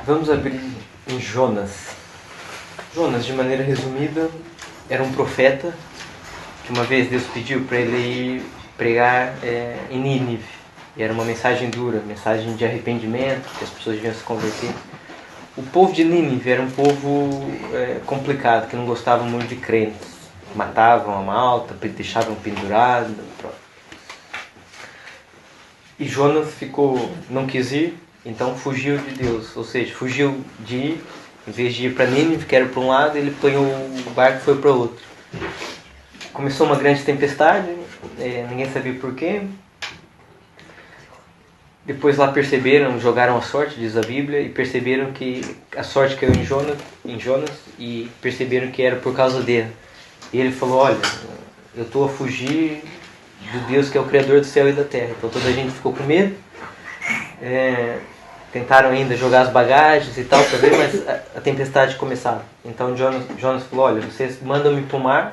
Vamos abrir em Jonas. Jonas, de maneira resumida, era um profeta que uma vez Deus pediu para ele ir pregar em Nínive. E era uma mensagem dura, mensagem de arrependimento, que as pessoas deviam se converter. O povo de Nínive era um povo complicado, que não gostava muito de crentes. Matavam a malta, deixavam pendurado. E Jonas não quis ir, então fugiu de Deus. Ou seja, fugiu de ir, em vez de ir para Nínive, que era para um lado, ele apanhou o barco e foi para o outro. Começou uma grande tempestade, ninguém sabia porquê. Depois lá jogaram a sorte, diz a Bíblia, e perceberam que a sorte caiu em Jonas e perceberam que era por causa dele. E ele falou, olha, eu estou a fugir do Deus que é o Criador do céu e da terra. Então toda a gente ficou com medo. Tentaram ainda jogar as bagagens e tal para ver, mas a tempestade começava. Então Jonas falou, olha, vocês mandam-me para o mar,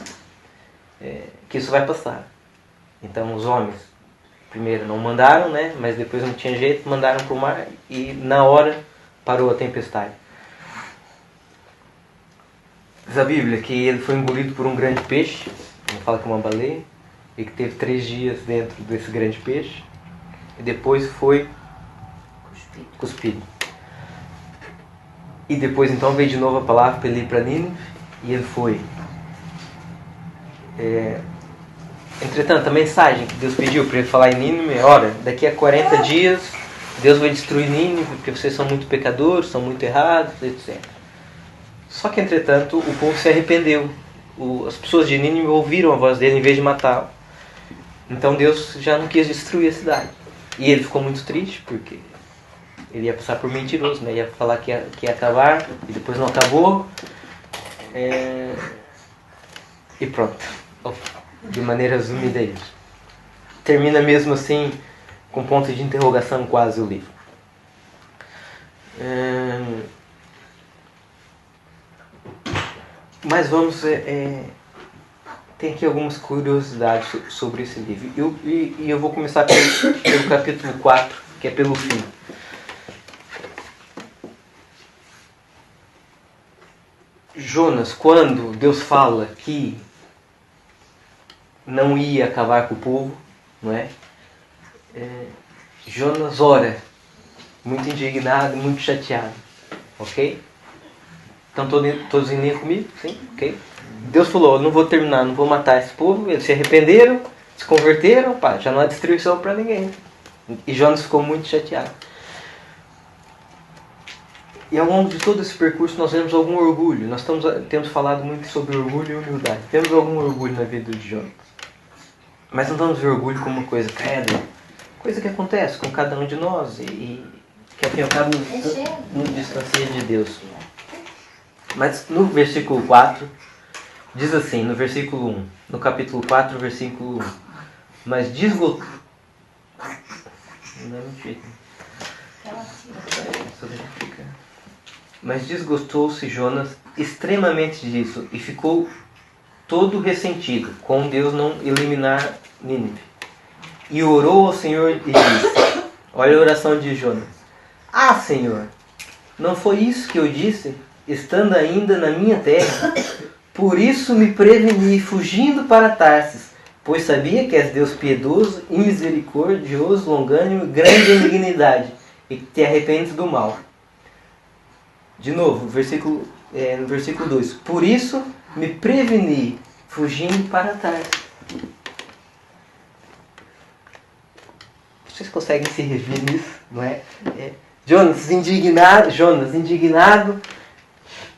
que isso vai passar. Então os homens primeiro não mandaram, né? Mas depois não tinha jeito, mandaram para o mar e na hora parou a tempestade. Diz a Bíblia que ele foi engolido por um grande peixe, não fala que é uma baleia, e que teve 3 dias dentro desse grande peixe e depois foi cuspido. E depois então veio de novo a palavra para ele ir para Nínive e ele foi. Entretanto, a mensagem que Deus pediu para ele falar em Nínive é: olha, daqui a 40 dias Deus vai destruir Nínive porque vocês são muito pecadores, são muito errados, etc. Só que, entretanto, o povo se arrependeu. As pessoas de Nínive ouviram a voz dele em vez de matá-lo. Então Deus já não quis destruir a cidade. E ele ficou muito triste porque ele ia passar por mentiroso, né? Ia falar que ia acabar e depois não acabou. E pronto. De maneira resumida é isso. Termina mesmo assim com ponto de interrogação quase o livro. Mas vamos... tem aqui algumas curiosidades sobre esse livro. E eu vou começar pelo capítulo 4, que é pelo fim. Jonas, quando Deus fala que não ia acabar com o povo, não é? Jonas ora, muito indignado, muito chateado, ok? Estão todos em linha comigo? Sim? Ok? Deus falou, não vou terminar, não vou matar esse povo, eles se arrependeram, se converteram, já não há destruição para ninguém. E Jonas ficou muito chateado. E ao longo de todo esse percurso nós vemos algum orgulho. Nós temos falado muito sobre orgulho e humildade. Temos algum orgulho na vida de Jonas. Mas não vamos ver orgulho como uma coisa coisa que acontece com cada um de nós e que ao fim e ao cabo nos distancia de Deus. Mas no versículo 4, diz assim, no versículo 1, no capítulo 4, versículo 1. Mas desgotou... Não é mentira. Mas desgostou-se Jonas extremamente disso e ficou todo ressentido com Deus não eliminar Nínive. E orou ao Senhor e disse, olha a oração de Jonas. Ah, Senhor, não foi isso que eu disse, estando ainda na minha terra? Por isso me preveni, fugindo para Tarsis, pois sabia que és Deus piedoso e misericordioso, longânimo, grande em dignidade, e que te arrependes do mal. De novo, no versículo 2. Por isso me preveni, fugindo para Tarsis. Vocês conseguem se rever nisso, não é? Jonas indignado,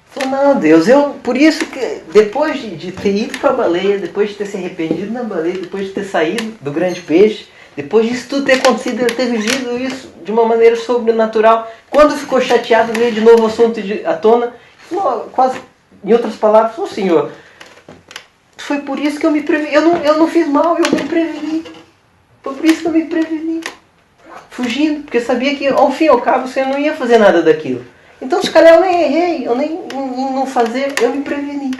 falou, não, Deus, por isso que depois de ter ido para a baleia, depois de ter se arrependido na baleia, depois de ter saído do grande peixe, depois disso tudo ter acontecido, ele ter vivido isso de uma maneira sobrenatural, quando ficou chateado, veio de novo o assunto à tona, falou, quase, em outras palavras, falou, Senhor, foi por isso que eu me preveni, eu não fiz mal, eu me preveni, foi por isso que eu me preveni, fugindo, porque eu sabia que ao fim e ao cabo o Senhor não ia fazer nada daquilo. Então, se calhar eu nem errei, eu nem não fazer, eu me preveni.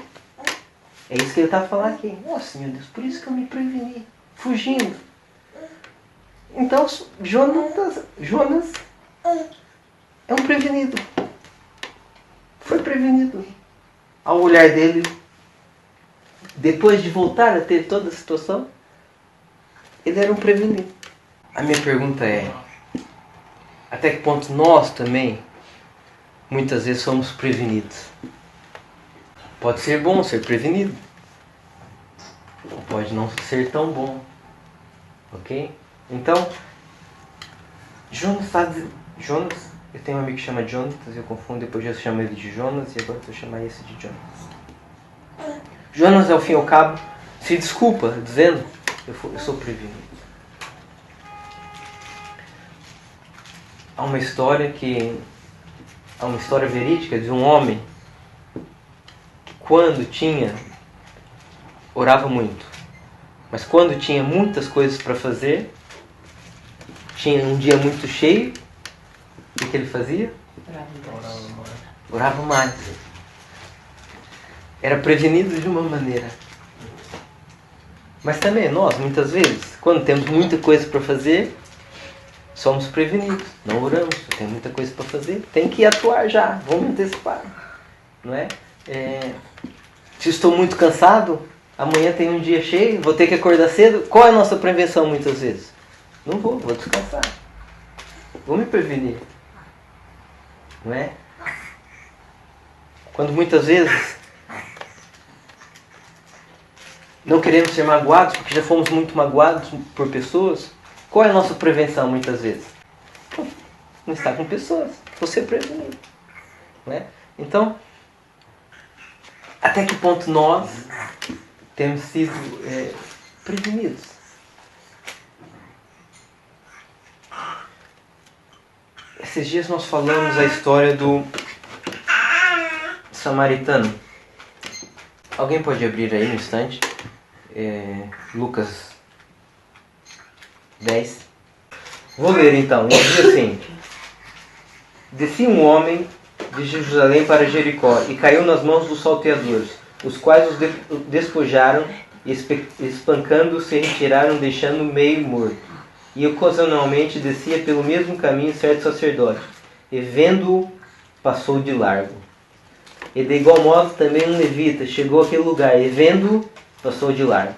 É isso que ele está a falar aqui. Nossa, meu Deus, por isso que eu me preveni, fugindo. Então, Jonas é um prevenido. prevenido. Ao olhar dele, depois de voltar a ter toda a situação, ele era um prevenido. A minha pergunta é, até que ponto nós também, muitas vezes, somos prevenidos? Pode ser bom ser prevenido, ou pode não ser tão bom. Ok? Então, Jonas, eu tenho um amigo que chama Jonas, eu confundo, depois eu chamo ele de Jonas e agora eu vou chamar esse de Jonas. Jonas, ao fim e ao cabo, se desculpa, dizendo, eu sou prevenido. Há uma história verídica de um homem que orava muito, mas quando tinha muitas coisas para fazer, tinha um dia muito cheio, o que ele fazia? Orava mais. Era prevenido de uma maneira. Mas também nós, muitas vezes, quando temos muita coisa para fazer, somos prevenidos. Não oramos, tem muita coisa para fazer, tem que atuar já, vamos antecipar. Não é? Se estou muito cansado, amanhã tem um dia cheio, vou ter que acordar cedo. Qual é a nossa prevenção muitas vezes? Não vou descansar. Vou me prevenir. Não é? Quando muitas vezes não queremos ser magoados, porque já fomos muito magoados por pessoas, qual é a nossa prevenção muitas vezes? Não estar com pessoas. Você prevenido. Não é? Então, até que ponto nós temos sido prevenidos? Esses dias nós falamos a história do samaritano. Alguém pode abrir aí no instante? Lucas 10. Vou ler então. Diz assim: descia um homem de Jerusalém para Jericó e caiu nas mãos dos salteadores, os quais os despojaram e espancando se retiraram, deixando-o meio morto. E ocasionalmente descia pelo mesmo caminho certo sacerdote, e vendo-o, passou de largo. E de igual modo também um levita chegou àquele lugar, e vendo-o, passou de largo.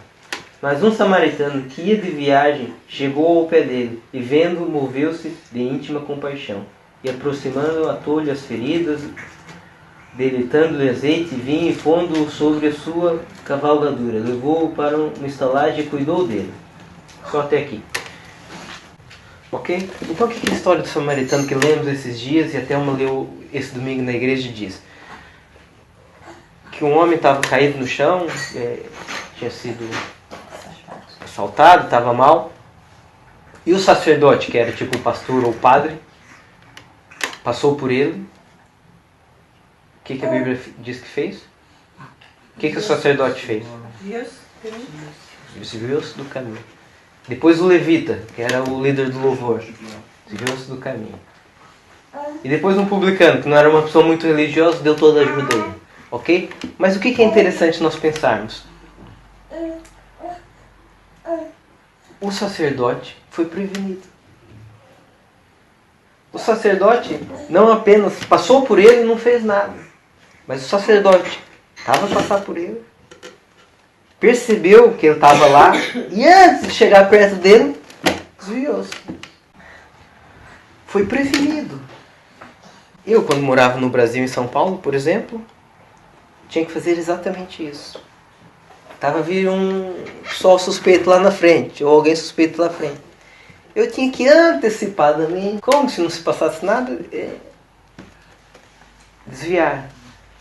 Mas um samaritano que ia de viagem chegou ao pé dele, e vendo-o, moveu-se de íntima compaixão. E aproximando-o, atou-lhe as feridas, deletando-lhe azeite e vinho, e pondo-o sobre a sua cavalgadura, levou-o para uma estalagem e cuidou dele. Só até aqui. Ok? Então o que é a história do samaritano que lemos esses dias e até uma leu esse domingo na igreja diz? Que um homem estava caído no chão, tinha sido assaltado, estava mal. E o sacerdote, que era tipo o pastor ou o padre, passou por ele. O que a Bíblia diz que fez? O que o sacerdote fez? Desviou-se do caminho. Depois o levita, que era o líder do louvor, desviou-se do caminho. E depois um publicano, que não era uma pessoa muito religiosa, deu toda a ajuda a ele. Ok? Mas o que é interessante nós pensarmos? O sacerdote foi prevenido. O sacerdote não apenas passou por ele e não fez nada. Mas o sacerdote estava a passar por ele, percebeu que ele estava lá e antes de chegar perto dele, desviou-se. Foi prevenido. Eu, quando morava no Brasil, em São Paulo, por exemplo, tinha que fazer exatamente isso. Estava a vir um pessoal suspeito lá na frente, ou alguém suspeito lá na frente. Eu tinha que antecipadamente, como se não se passasse nada, desviar.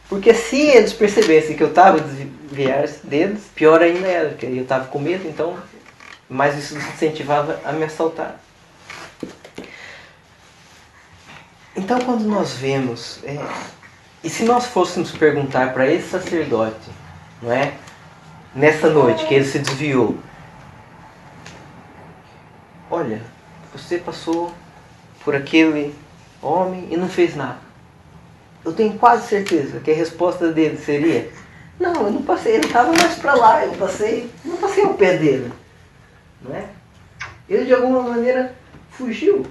Porque se eles percebessem que eu estava desviar deles, pior ainda era, porque eu estava com medo, então mais isso incentivava a me assaltar. Então quando nós vemos, e se nós fôssemos perguntar para esse sacerdote, não é? Nessa noite que ele se desviou, olha, você passou por aquele homem e não fez nada. Eu tenho quase certeza que a resposta dele seria: não, eu não passei, ele estava mais para lá, não passei ao pé dele. Não é? Ele de alguma maneira fugiu.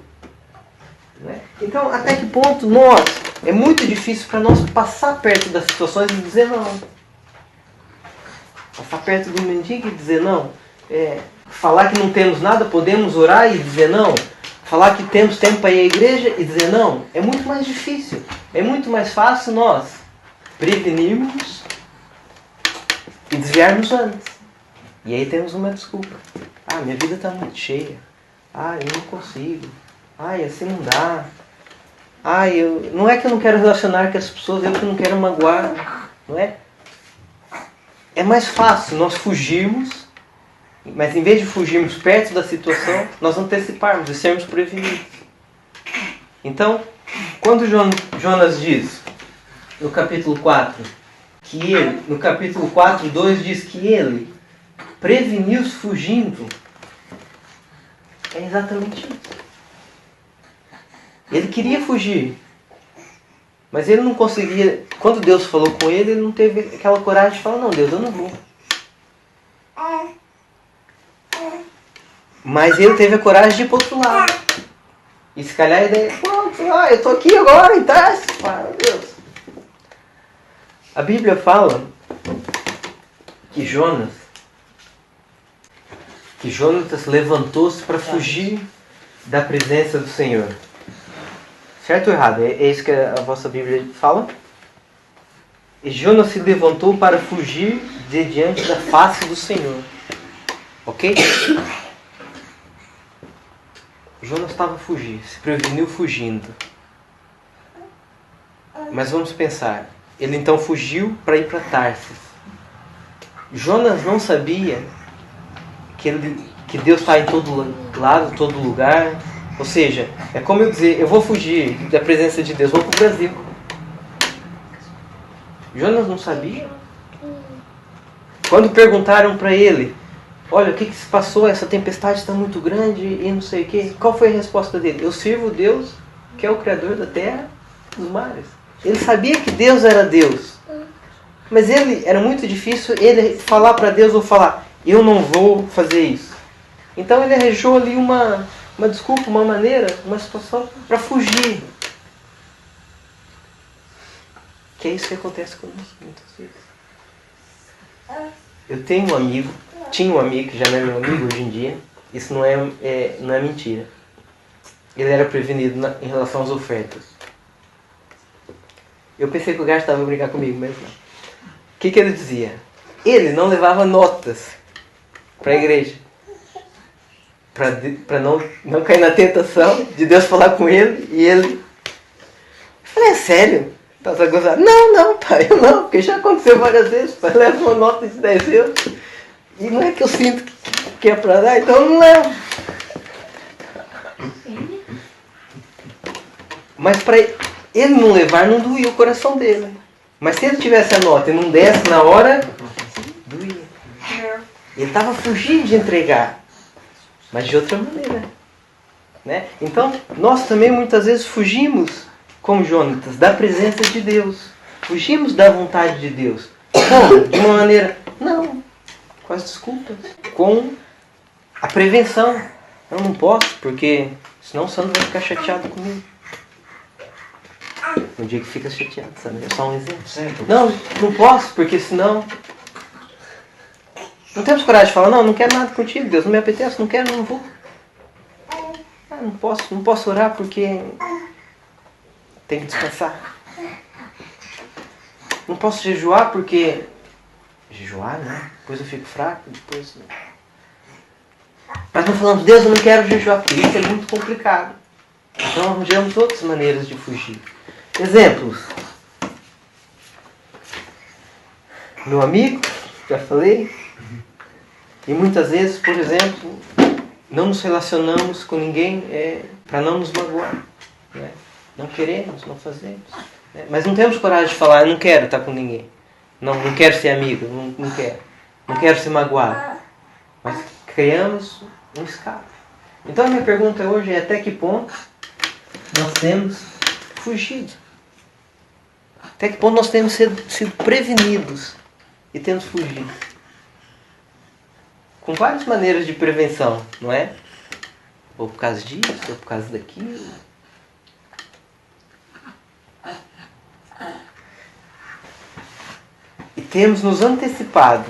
Não é? Então, até que ponto nós é muito difícil para nós passar perto das situações e dizer não. Passar perto do mendigo e dizer não. Falar que não temos nada, podemos orar e dizer não. Falar que temos tempo para ir à igreja e dizer não. É muito mais difícil. É muito mais fácil nós prevenirmos e desviarmos antes. E aí temos uma desculpa. Minha vida está muito cheia. Eu não consigo. Assim não dá. Não é que eu não quero relacionar com as pessoas, eu que não quero magoar. Não é? É mais fácil nós fugirmos, mas em vez de fugirmos perto da situação, nós anteciparmos e sermos prevenidos. Então, quando Jonas diz, no capítulo 4, no capítulo 4, 2 diz que ele preveniu-se fugindo, é exatamente isso. Ele queria fugir, mas ele não conseguia. Quando Deus falou com ele, ele não teve aquela coragem de falar, não, Deus, eu não vou. Mas ele teve a coragem de ir para o outro lado. E se calhar a ideia, pronto, eu estou aqui agora, em Tarsis, meu Deus. A Bíblia fala que Jonas levantou-se para fugir da presença do Senhor. Certo ou errado? É isso que a vossa Bíblia fala? E Jonas se levantou para fugir de diante da face do Senhor. Ok? Jonas estava a fugir, se preveniu fugindo. Mas vamos pensar. Ele então fugiu para ir para Tarsis. Jonas não sabia que Deus está em todo lado, todo lugar. Ou seja, é como eu dizer, eu vou fugir da presença de Deus, vou para o Brasil. Jonas não sabia. Quando perguntaram para ele, olha, o que se passou? Essa tempestade está muito grande e não sei o quê. Qual foi a resposta dele? Eu sirvo Deus, que é o Criador da terra e dos mares. Ele sabia que Deus era Deus. Mas era muito difícil ele falar para Deus ou falar, eu não vou fazer isso. Então ele arranjou ali uma desculpa, uma maneira, uma situação para fugir. Que é isso que acontece conosco muitas vezes. Eu tenho um amigo, tinha um amigo que já não é meu amigo hoje em dia. Isso não é mentira. Ele era prevenido em relação às ofertas. Eu pensei que o gajo estava a brincar comigo, mas não. O que ele dizia? Ele não levava notas para a igreja. Para não cair na tentação de Deus falar com ele. E ele... Eu falei, é sério? Estás a gozar? Não, pai, eu não. Porque já aconteceu várias vezes. Pai, leva uma nota de 10 euros. E não é que eu sinto que é para dar, então eu não levo. Mas para ele não levar, não doía o coração dele. Mas se ele tivesse a nota e não desse na hora, doía. Ele estava fugindo de entregar. Mas de outra maneira. Né? Então, nós também muitas vezes fugimos, como Jonatas, da presença de Deus. Fugimos da vontade de Deus. Como? De uma maneira... Não. Com as desculpas. Com a prevenção. Eu não posso, porque senão o Sandro vai ficar chateado comigo. No dia que fica chateado, sabe? É só um exemplo. Certo. Não posso, porque senão... Não temos coragem de falar, não quero nada contigo, Deus, não me apetece, não quero, não vou. Não posso orar porque tenho que descansar. Não posso jejuar porque... Jejuar, né? Depois eu fico fraco, depois... Mas não falamos, Deus, eu não quero jejuar, porque isso é muito complicado. Então arranjamos outras maneiras de fugir. Exemplos. Meu amigo, já falei. E muitas vezes, por exemplo, não nos relacionamos com ninguém para não nos magoar. Né? Não queremos, não fazemos. Né? Mas não temos coragem de falar, eu não quero estar com ninguém. Não quero ser amigo, não quero. Não quero ser magoado. Mas criamos um escape. Então a minha pergunta hoje é até que ponto nós temos fugido? Até que ponto nós temos sido prevenidos e temos fugido? Com várias maneiras de prevenção, não é? Ou por causa disso, ou por causa daquilo. temos nos antecipado.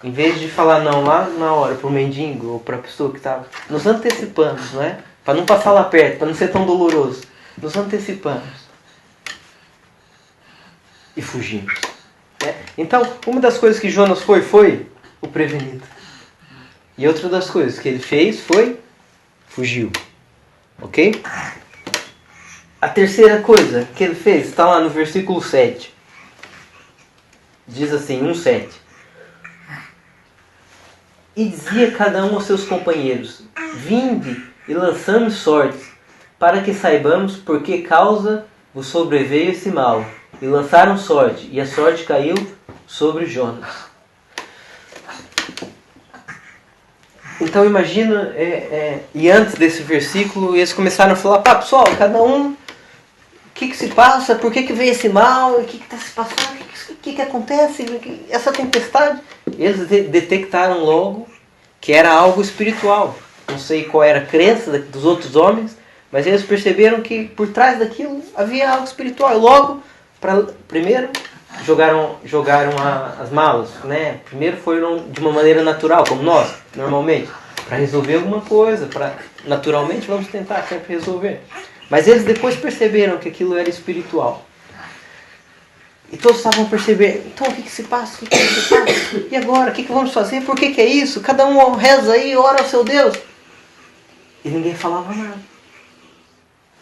Em vez de falar não lá na hora para o mendigo ou para a pessoa que estava, nos antecipamos, não é? Para não passar lá perto, para não ser tão doloroso. Nos antecipamos. E fugimos. Né? Então, uma das coisas que Jonas foi o prevenido. E outra das coisas que ele fez foi fugiu. Ok? A terceira coisa que ele fez está lá no versículo 7. Diz assim, 1:7. E dizia cada um aos seus companheiros: vinde e lançamos sortes, para que saibamos por que causa vos sobreveio esse mal. E lançaram sorte, e a sorte caiu sobre Jonas. Então imagina, e antes desse versículo, eles começaram a falar: pá, pessoal, cada um, o que se passa? Por que veio esse mal? O que está se passando? O que acontece? Essa tempestade? Eles detectaram logo que era algo espiritual. Não sei qual era a crença dos outros homens, mas eles perceberam que por trás daquilo havia algo espiritual. E logo, primeiro, jogaram as malas, né? Primeiro foram de uma maneira natural, como nós, normalmente, para resolver alguma coisa. Naturalmente, vamos tentar sempre resolver. Mas eles depois perceberam que aquilo era espiritual. E todos estavam percebendo, então o que se passa? O que se passa? E agora? O que vamos fazer? Por que é isso? Cada um reza aí, ora ao seu Deus. E ninguém falava nada.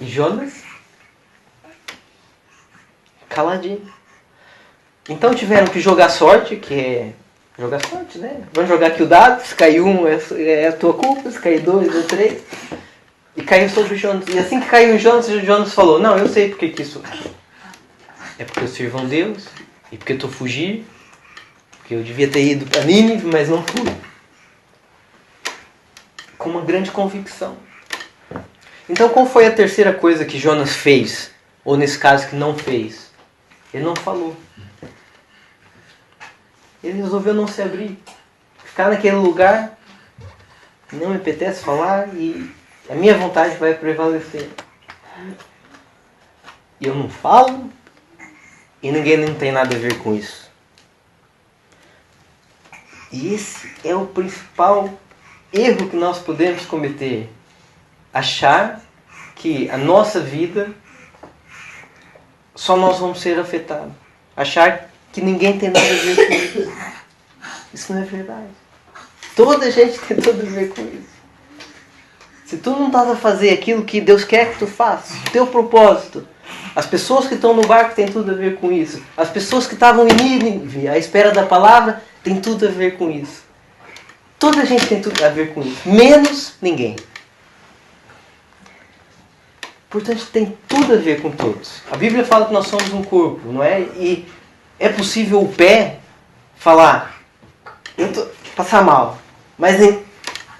E Jonas? Caladinho. Então tiveram que jogar sorte, que é... Jogar sorte, né? Vamos jogar aqui o dado, se cair um é a tua culpa, se cair 2 ou 3. E caiu sobre Jonas. E assim que caiu em Jonas falou: não, eu sei porque que isso é porque eu sirvo a um Deus, e porque eu estou fugindo, porque eu devia ter ido para Nínive, mas não fui. Com uma grande convicção. Então qual foi a terceira coisa que Jonas fez? Ou nesse caso que não fez? Ele não falou. Ele resolveu não se abrir. Ficar naquele lugar, não me apetece falar e a minha vontade vai prevalecer. E eu não falo e ninguém não tem nada a ver com isso. E esse é o principal erro que nós podemos cometer. Achar que a nossa vida só nós vamos ser afetados. Achar que ninguém tem nada a ver com isso. Isso não é verdade. Toda gente tem tudo a ver com isso. Se tu não estás a fazer aquilo que Deus quer que tu faças, o teu propósito, as pessoas que estão no barco têm tudo a ver com isso. As pessoas que estavam em Nínive, à espera da palavra, têm tudo a ver com isso. Toda gente tem tudo a ver com isso. Menos ninguém. Portanto, tem tudo a ver com todos. A Bíblia fala que nós somos um corpo, não é? E é possível o pé falar: eu estou passar mal, mas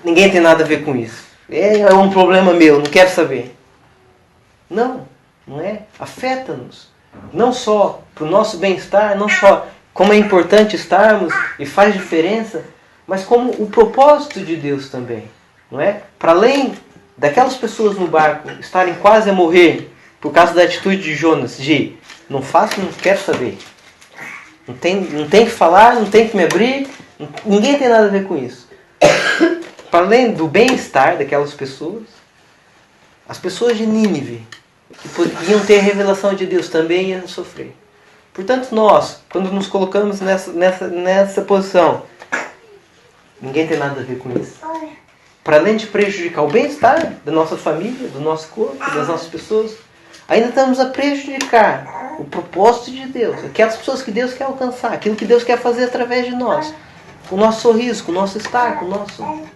ninguém tem nada a ver com isso. É um problema meu, não quero saber. Não é? Afeta-nos. Não só para o nosso bem-estar, não só como é importante estarmos e faz diferença, mas como o propósito de Deus também. Não é? Para além daquelas pessoas no barco estarem quase a morrer por causa da atitude de Jonas, de não faço, não quero saber. Não tem que falar, não tem que me abrir, ninguém tem nada a ver com isso. Para além do bem-estar daquelas pessoas, as pessoas de Nínive, que podiam ter a revelação de Deus, também iam sofrer. Portanto, nós, quando nos colocamos nessa posição, ninguém tem nada a ver com isso. Para além de prejudicar o bem-estar da nossa família, do nosso corpo, das nossas pessoas, ainda estamos a prejudicar o propósito de Deus, aquelas pessoas que Deus quer alcançar, aquilo que Deus quer fazer através de nós, com o nosso sorriso, com o nosso estar, com o nosso...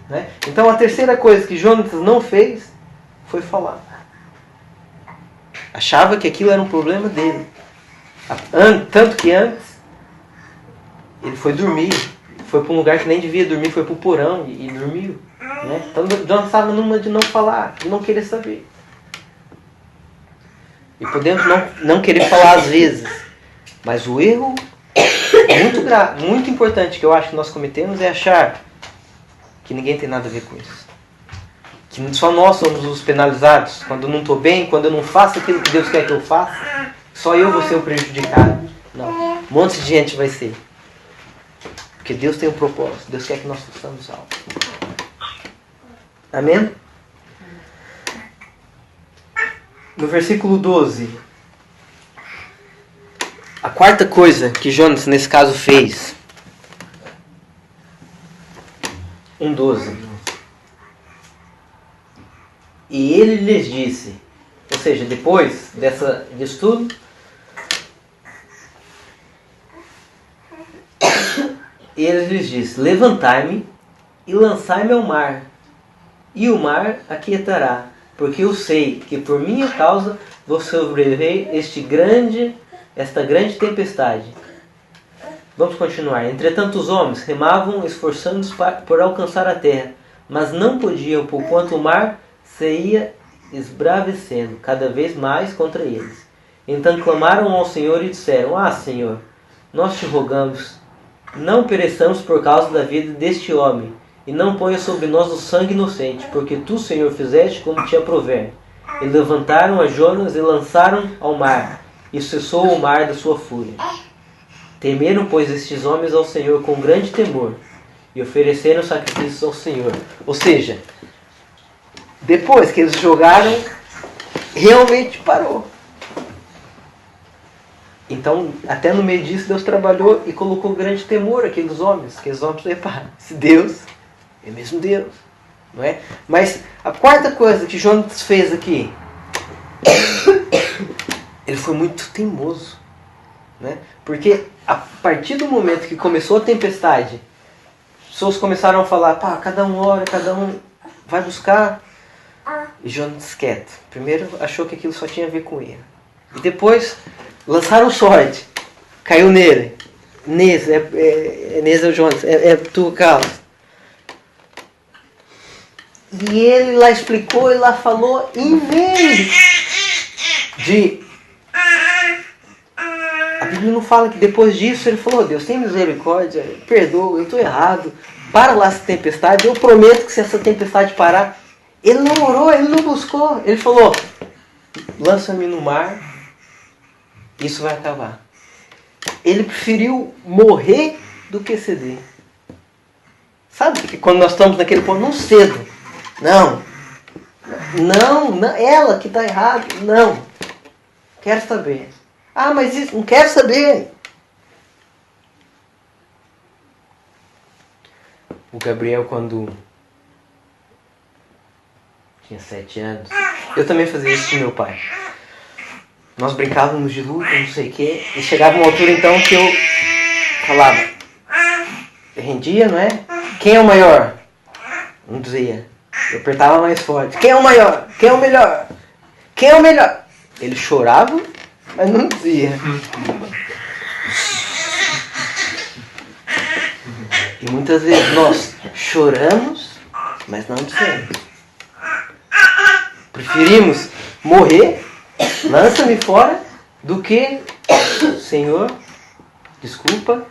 Né? Então a terceira coisa que Jonas não fez foi falar. Achava que aquilo era um problema dele. Tanto que antes ele foi dormir, foi para um lugar que nem devia dormir, foi para o porão e dormiu. Né? Então Jonas estava numa de não falar, de não querer saber. E podemos não querer falar às vezes, mas o erro muito importante que eu acho que nós cometemos é achar que ninguém tem nada a ver com isso. Que só nós somos os penalizados. Quando eu não estou bem, quando eu não faço aquilo que Deus quer que eu faça, só eu vou ser o prejudicado. Não. Um monte de gente vai ser. Porque Deus tem um propósito. Deus quer que nós façamos algo. Amém? No versículo 12. A quarta coisa que Jonas, nesse caso, fez. 1:12. E ele lhes disse, ou seja, depois disso tudo, ele lhes disse, levantai-me e lançai-me ao mar, e o mar aquietará, porque eu sei que por minha causa vou sobreviver esta grande tempestade. Vamos continuar. Entretanto os homens remavam, esforçando-se por alcançar a terra, mas não podiam, porquanto o mar se ia esbravecendo cada vez mais contra eles. Então clamaram ao Senhor e disseram, Senhor, nós te rogamos, não pereçamos por causa da vida deste homem, e não ponha sobre nós o sangue inocente, porque tu, Senhor, fizeste como te aprouver. E levantaram a Jonas e lançaram ao mar, e cessou o mar da sua fúria. Temeram, pois, estes homens ao Senhor com grande temor, e ofereceram sacrifícios ao Senhor. Ou seja, depois que eles jogaram, realmente parou. Então, até no meio disso, Deus trabalhou e colocou grande temor àqueles homens. Aqueles homens, esse Deus é mesmo Deus, não é? Mas a quarta coisa que Jonas fez aqui, ele foi muito teimoso, né? Porque a partir do momento que começou a tempestade, as pessoas começaram a falar, cada um ora, cada um vai buscar. E Jonas quieto. Primeiro achou que aquilo só tinha a ver com ele. E depois lançaram sorte. Caiu nele. Nesse é o Jonas. É tu, Carlos. E ele lá explicou e lá falou, em vez de... A Bíblia não fala que depois disso ele falou, Deus tem misericórdia, perdoa, eu estou errado. Para lá essa tempestade, eu prometo que se essa tempestade parar... Ele não orou, ele não buscou. Ele falou, lança-me no mar, isso vai acabar. Ele preferiu morrer do que ceder. Sabe que quando nós estamos naquele ponto, não cedo. Não, ela que está errada. Não, quero saber. Mas isso, não quero saber. O Gabriel, quando tinha 7 anos, eu também fazia isso com meu pai. Nós brincávamos de luta, não sei o quê, e chegava uma altura então que eu falava, eu rendia, não é? Quem é o maior? Não dizia. Eu apertava mais forte. Quem é o maior? Quem é o melhor? Quem é o melhor? Ele chorava, mas não dizia. E muitas vezes nós choramos, mas não dizemos. Preferimos morrer, lança-me fora, do que, Senhor, desculpa,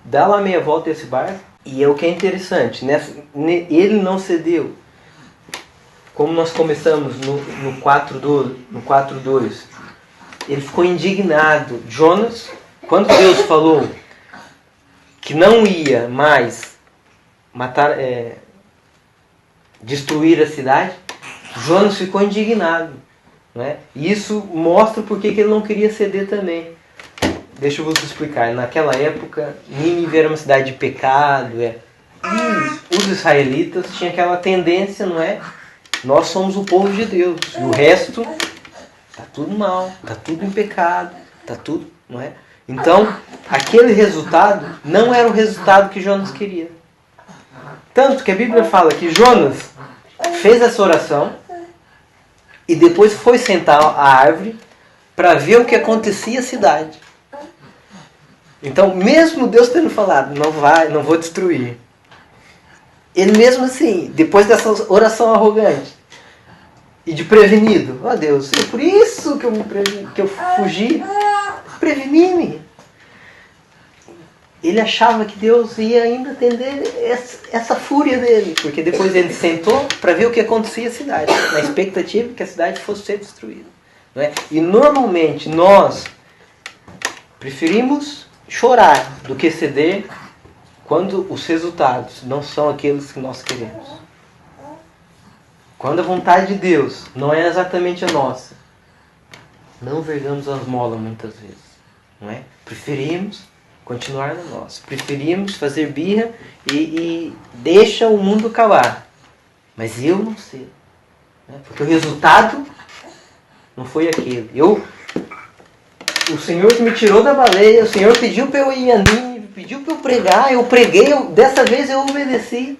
dá lá meia volta esse barco. E é o que é interessante, ele não cedeu. Como nós começamos no 4:2, ele ficou indignado. Jonas, quando Deus falou que não ia mais destruir a cidade, Jonas ficou indignado, né? E isso mostra porque que ele não queria ceder também. Deixa eu vos explicar. Naquela época, Nínive era uma cidade de pecado. E os israelitas tinham aquela tendência, não é? Nós somos o povo de Deus. E o resto está tudo mal, está tudo em pecado, está tudo, não é? Então, aquele resultado não era o resultado que Jonas queria. Tanto que a Bíblia fala que Jonas fez essa oração e depois foi sentar à árvore para ver o que acontecia à cidade. Então, mesmo Deus tendo falado, não vou destruir, ele mesmo assim, depois dessa oração arrogante e de prevenido, Deus, é por isso que eu fugi, preveni-me. Ele achava que Deus ia ainda atender essa fúria dele, porque depois ele sentou para ver o que acontecia à cidade, na expectativa que a cidade fosse ser destruída. Não é? E normalmente nós Preferimos chorar do que ceder quando os resultados não são aqueles que nós queremos. Quando a vontade de Deus não é exatamente a nossa, não vergamos as molas muitas vezes. Não é? Preferimos continuar na nossa. Preferimos fazer birra e deixa o mundo acabar. Mas eu não sei. Né? Porque o resultado não foi aquele. O Senhor me tirou da baleia, o Senhor pediu para eu ir a Nínive, pediu para eu pregar, eu preguei, dessa vez eu obedeci.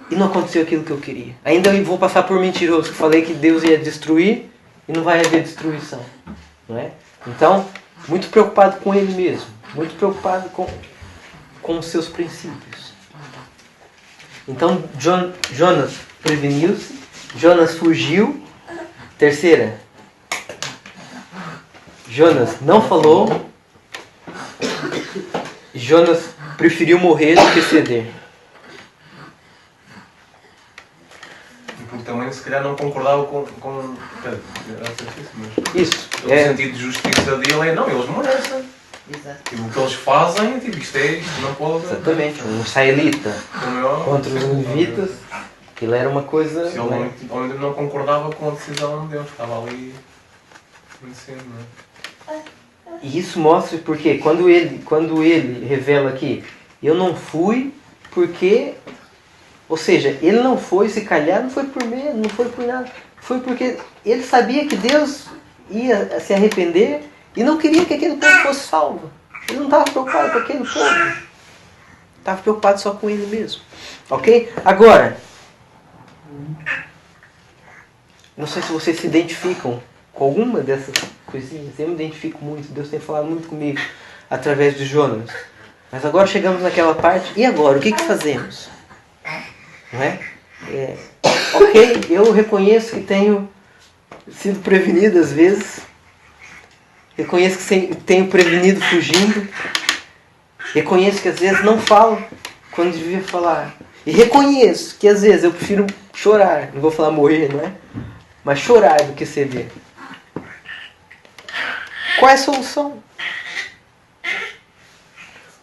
E não aconteceu aquilo que eu queria. Ainda eu vou passar por mentiroso, que falei que Deus ia destruir e não vai haver destruição. Não é? Então, muito preocupado com ele mesmo. Muito preocupado com os seus princípios. Então, Jonas preveniu-se. Jonas fugiu. Terceira, Jonas não falou. Jonas preferiu morrer do que ceder. Porque também se calhar não concordava com isso. O sentido de justiça dele é não, eles merecem. Exato. Tipo, o que eles fazem, tipo, isto não pode. Exatamente, um israelita contra os levitas, aquilo era uma coisa. Se ele não concordava com a decisão de Deus, estava ali conhecendo, não é? E isso mostra porque quando ele revela aqui, eu não fui porque. Ou seja, ele não foi, se calhar, não foi por medo, não foi por nada. Foi porque ele sabia que Deus ia se arrepender e não queria que aquele povo fosse salvo. Ele não estava preocupado com aquele povo. Estava preocupado só com ele mesmo. Ok? Agora, não sei se vocês se identificam com alguma dessas coisinhas. Eu me identifico muito. Deus tem falado muito comigo através de Jonas. Mas agora chegamos naquela parte. E agora? O que fazemos? Não é? Ok, eu reconheço que tenho sido prevenido às vezes. Reconheço que tenho prevenido fugindo. Reconheço que às vezes não falo quando devia falar. E reconheço que às vezes eu prefiro chorar. Não vou falar morrer, não é? Mas chorar do que ceder. Qual é a solução?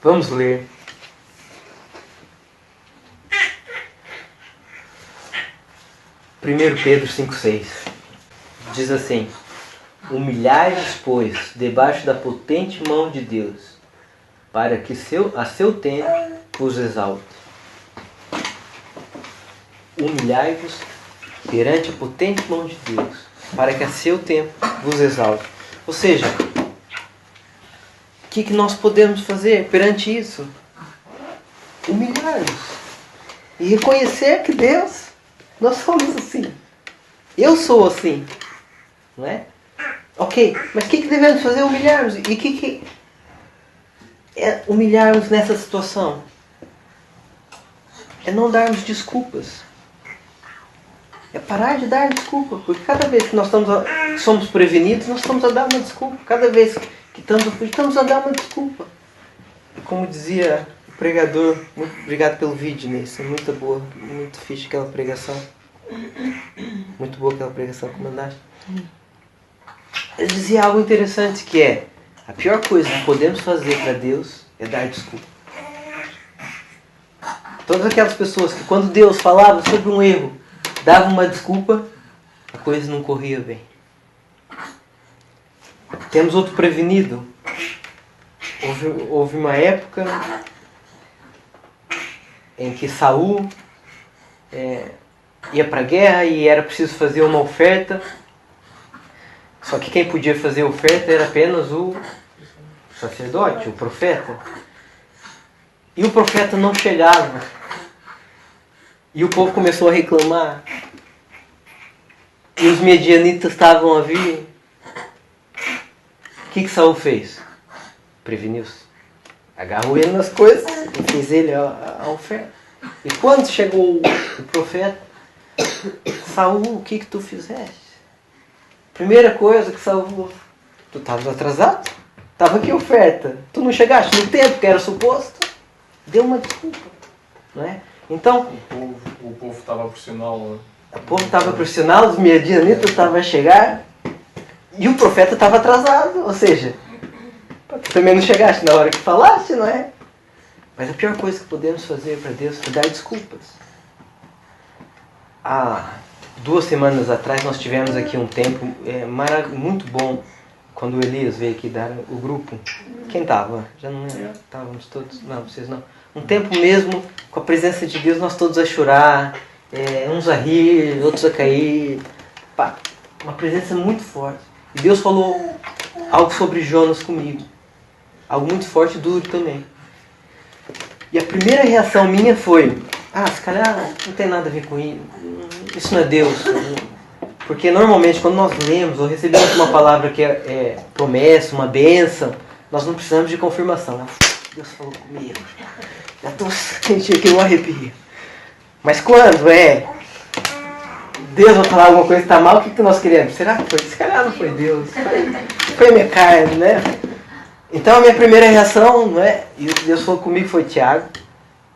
Vamos ler. 1 Pedro 5,6 diz assim: humilhai-vos, pois, debaixo da potente mão de Deus, para que a seu tempo vos exalte. Humilhai-vos perante a potente mão de Deus, para que a seu tempo vos exalte. Ou seja, o que nós podemos fazer perante isso? Humilhar-nos e reconhecer que Deus, nós somos assim. Eu sou assim. Não é? Ok, mas o que devemos fazer? Humilhar-nos. E o que é humilhar-nos nessa situação? É não darmos desculpas. É parar de dar desculpa. Porque cada vez que nós somos prevenidos, nós estamos a dar uma desculpa. Cada vez que estamos a dar uma desculpa. E como dizia o pregador, muito obrigado pelo vídeo, Neyce. Muito boa, muito fixe aquela pregação. Muito boa aquela pregação que mandaste. Ele dizia algo interessante que é: a pior coisa que podemos fazer para Deus é dar desculpa. Todas aquelas pessoas que quando Deus falava sobre um erro, davam uma desculpa, a coisa não corria bem. Temos outro prevenido. Houve uma época em que Saul ia para a guerra e era preciso fazer uma oferta. Só que quem podia fazer a oferta era apenas o sacerdote, o profeta. E o profeta não chegava. E o povo começou a reclamar. E os medianitas estavam a vir. O que Saul fez? Preveniu-se. Agarrou ele nas coisas e fez ele a oferta. E quando chegou o profeta, Saul, o que tu fizeste? Primeira coisa que Saul falou: tu estavas atrasado? Estava aqui a oferta. Tu não chegaste no tempo que era suposto? Deu uma desculpa. Não é? Então, o povo estava a pressioná-lo. O povo estava a pressioná-lo, os medianitas estavam a chegar e o profeta estava atrasado. Ou seja, também não chegaste na hora que falaste, não é? Mas a pior coisa que podemos fazer para Deus é dar desculpas. Há 2 semanas atrás nós tivemos aqui um tempo muito bom, quando o Elias veio aqui dar o grupo. Quem estava? Já não lembro. Estávamos todos? Não, vocês não. Um tempo mesmo, com a presença de Deus, nós todos a chorar, uns a rir, outros a cair. Pá, uma presença muito forte. E Deus falou algo sobre Jonas comigo. Algo muito forte e duro também. E a primeira reação minha foi: se calhar não tem nada a ver com isso. Isso não é Deus. Porque normalmente quando nós lemos ou recebemos uma palavra que é promessa, uma bênção, nós não precisamos de confirmação. Deus falou comigo. Já estou sentindo aqui um arrepio. Mas quando Deus vai falar alguma coisa que está mal, o que nós queremos? Será que foi? Se calhar não foi Deus. Foi minha carne, né? Então a minha primeira reação, não é? E o que Deus falou comigo foi: Tiago,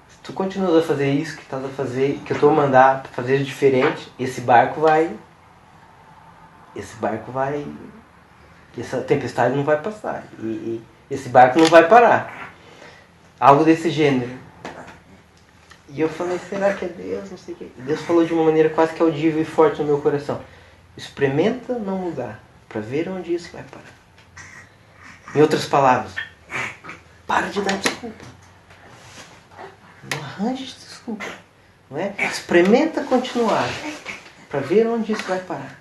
se tu continuas a fazer isso que estás a fazer, que eu estou a mandar para fazer diferente, essa tempestade não vai passar. E esse barco não vai parar. Algo desse gênero. E eu falei: será que é Deus? Não sei o quê. Deus falou de uma maneira quase que audível e forte no meu coração: experimenta não mudar, para ver onde isso vai parar. Em outras palavras, para de dar desculpa. Não arranjes desculpa. Não é? Experimenta continuar, para ver onde isso vai parar.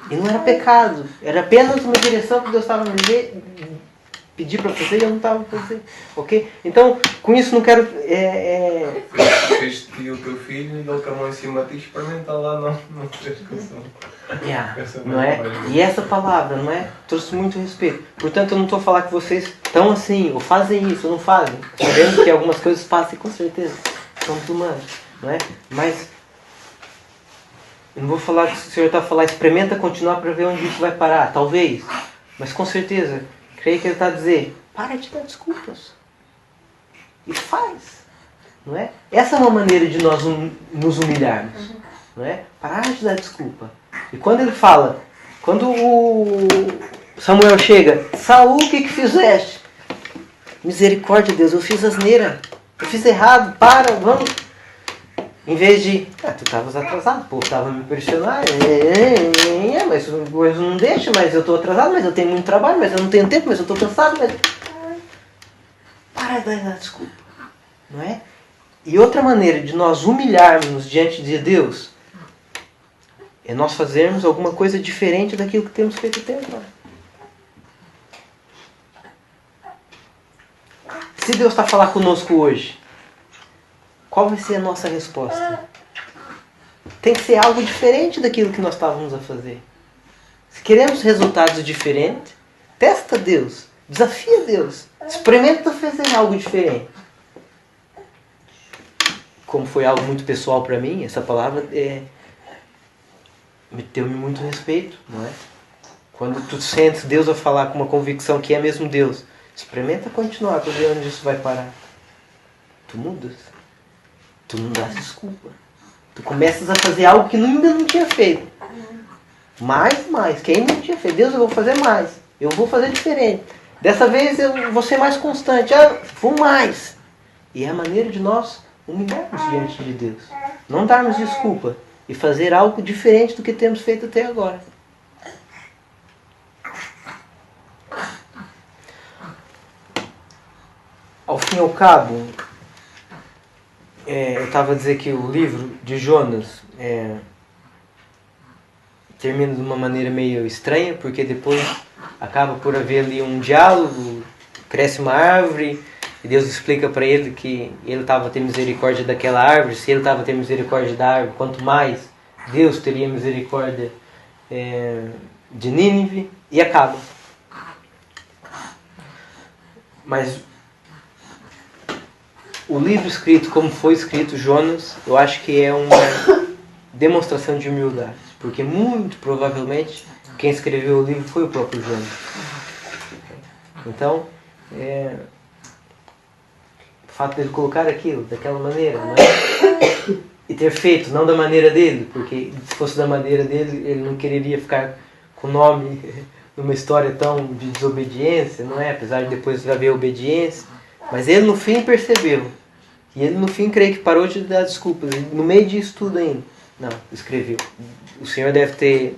E não era pecado, era apenas uma direção que Deus estava me pedir para fazer e eu não estava fazendo. Ok? Então, com isso não quero... Fez-te o teu filho e ele com a mão em cima de ti, experimenta lá, não tens discussão. Não é? E essa palavra, não é? Trouxe muito respeito. Portanto, eu não estou a falar que vocês estão assim, ou fazem isso, ou não fazem. Sabendo que algumas coisas passam, com certeza. Somos humanos, não é? Mas eu não vou falar que o Senhor está a falar: experimenta continuar para ver onde isso vai parar. Talvez. Mas com certeza, creio que Ele está a dizer: para de dar desculpas. E faz. Não é? Essa é uma maneira de nós nos humilharmos. Não é? Parar de dar desculpa. E quando ele fala, quando o Samuel chega: Saul, o que fizeste? Misericórdia, Deus, eu fiz asneira. Eu fiz errado, vamos. Em vez de, tu estavas atrasado, o povo estava me pressionando, mas hoje não deixa, mas eu estou atrasado, mas eu tenho muito trabalho, mas eu não tenho tempo, mas eu estou cansado, mas... Para de dar desculpa, não é? E outra maneira de nós humilharmos diante de Deus é nós fazermos alguma coisa diferente daquilo que temos feito até agora. Se Deus está a falar conosco hoje, qual vai ser a nossa resposta? Tem que ser algo diferente daquilo que nós estávamos a fazer. Se queremos resultados diferentes, testa Deus, desafia Deus, experimenta fazer algo diferente. Como foi algo muito pessoal para mim, essa palavra meteu-me muito respeito, não é? Quando tu sentes Deus a falar com uma convicção que é mesmo Deus, experimenta continuar para ver onde isso vai parar. Tu mudas. Tu não dás desculpa. Tu começas a fazer algo que ainda não tinha feito. Mais, que ainda não tinha feito. Deus, eu vou fazer mais. Eu vou fazer diferente. Dessa vez eu vou ser mais constante. Vou mais. E é a maneira de nós humilharmos diante de Deus. Não darmos desculpa. E fazer algo diferente do que temos feito até agora. Ao fim e ao cabo, eu estava a dizer que o livro de Jonas termina de uma maneira meio estranha, porque depois acaba por haver ali um diálogo, cresce uma árvore, e Deus explica para ele que ele estava a ter misericórdia daquela árvore. Se ele estava a ter misericórdia da árvore, quanto mais Deus teria misericórdia de Nínive, e acaba. Mas o livro escrito como foi escrito, Jonas, eu acho que é uma demonstração de humildade. Porque muito provavelmente quem escreveu o livro foi o próprio Jonas. Então, o fato dele colocar aquilo daquela maneira, não é? E ter feito, não da maneira dele, porque se fosse da maneira dele, ele não quereria ficar com o nome numa história tão de desobediência, não é? Apesar de depois haver obediência. Mas ele no fim percebeu. E ele no fim creio que parou de dar desculpas. E no meio disso tudo ainda. Não, escreveu. O Senhor deve ter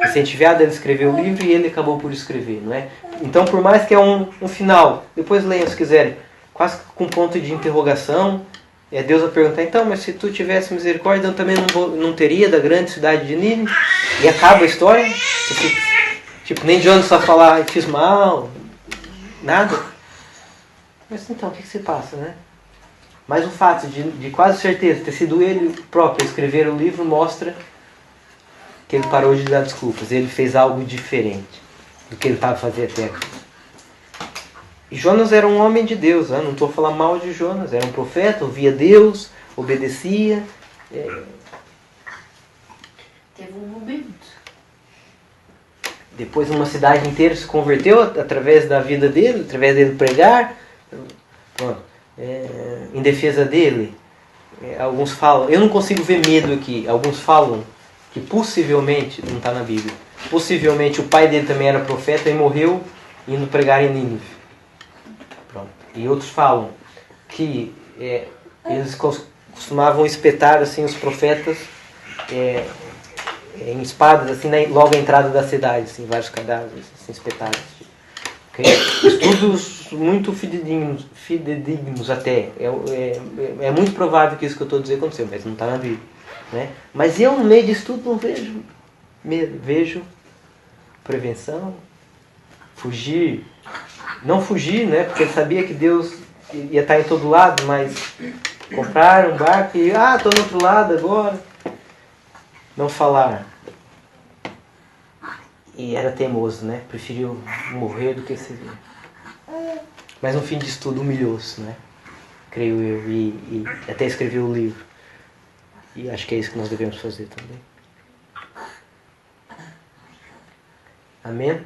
incentivado ele a escrever o livro e ele acabou por escrever, não é? Então, por mais que é um final, depois leiam se quiserem, quase com ponto de interrogação, é Deus a perguntar, então, mas se tu tivesse misericórdia, eu também não teria da grande cidade de Nínive? E acaba a história? Tipo, nem Jonas só falar, fiz mal, nada. Mas então, o que se passa, né? Mas o fato de quase certeza ter sido ele próprio a escrever o livro mostra que ele parou de dar desculpas. Ele fez algo diferente do que ele estava fazendo até aqui. E Jonas era um homem de Deus. Não estou falando mal de Jonas. Era um profeta, ouvia Deus, obedecia. Teve um momento. Depois uma cidade inteira se converteu através da vida dele, através dele pregar. Pronto. Em defesa dele, alguns falam, eu não consigo ver medo aqui, alguns falam que possivelmente, não está na Bíblia, possivelmente o pai dele também era profeta e morreu indo pregar em Nínive. Pronto. E outros falam que eles costumavam espetar assim, os profetas em espadas assim, logo à entrada da cidade, assim, vários cadáveres assim, espetados. Okay? Estudos muito fidedignos até. É muito provável que isso que eu estou dizendo aconteceu, mas não está na Bíblia. Né? Mas eu, no meio disso tudo, não vejo medo. Vejo prevenção, fugir. Não fugir, né? Porque ele sabia que Deus ia estar em todo lado, mas comprar um barco e estou no outro lado agora. Não falar. E era teimoso, né? Preferiu morrer do que servir. Mas no fim disso tudo humilhou-se, né? Creio eu. E até escreveu o livro. E acho que é isso que nós devemos fazer também. Amém?